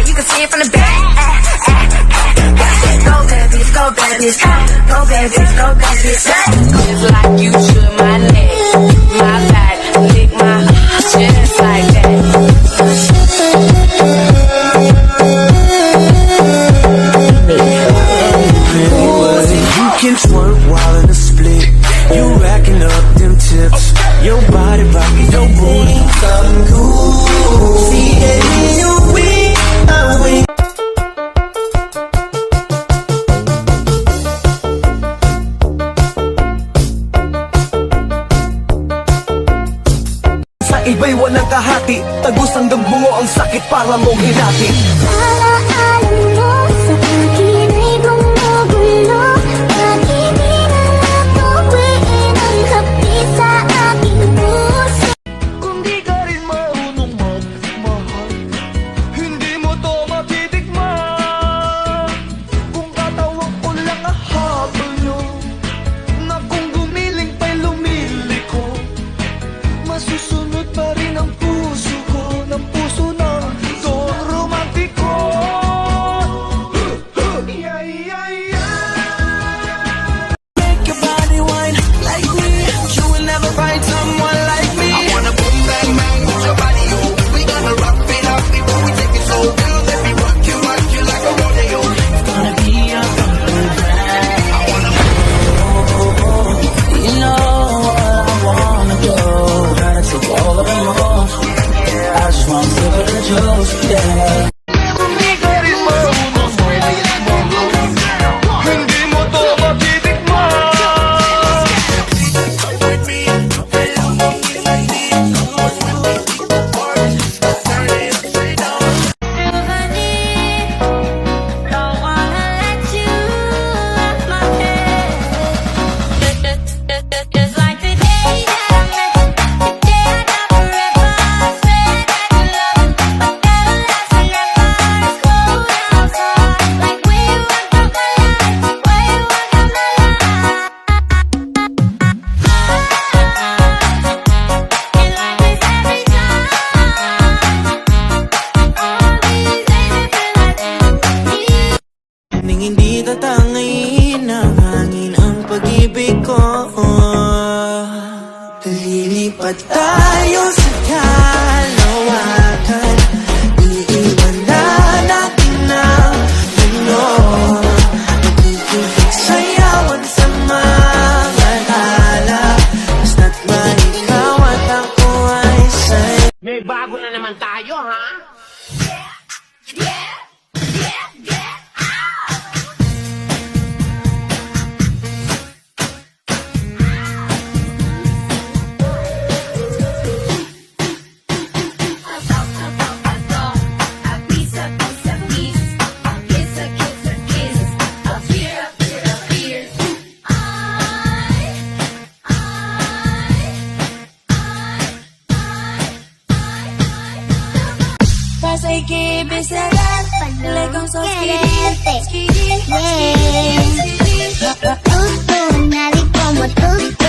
You can see it from the back. Go bad bitch, go bad bitch, go bad bitch, go bad bitch. It's like you should my neck, my back, lick my chest like that. You can twerk while in a split. You racking up them tips. Your body rocking your booty. Something cool. See it in your wing. Sa iba'y walang kahati. Tagus hanggang bungo ang sakit para mong hinati. Alaalam mo sa akin ay gumugulo. Bakit di na natuwiin ang hapdi sa aking puso? Kung di ka rin marunong magmahal, hindi mo to matitikman. Kung katawag ko lang ahabol nyo, na kung gumiling pa'y lumiliko, masusunod pa rin ang puso ko, ng puso ng Don Romantiko. Make your body wine like me. You will never find someone like me. I wanna boom bang bang with your body, yo. We gonna rock it up before we take it so real. Let me rock you like a rodeo. It's gonna be a fun ride. I wanna you know what I wanna do. Gotta take all of them off. I just wanna sip of the juice, yeah. Hindi mo to matitikman. Don't wanna let you out my head. Just like the day that I met you, the day I got forever. I swear that you love me, but never last forever. It's cold outside, like where you walk out my life, where you walk out my life. And like this every time, always aiming for nothing. Nang hindi tatangayin ng hangin ang pag-ibig ko, lilipat tayo sa kalawakan. Iiwan na natin ang mundo. Magiging sayawan sa mga tala. Basta't man ikaw at ako ay sa'yo. May bago na naman tayo, ha? Soy que besarás, le con sos quererte. Nadie como tú.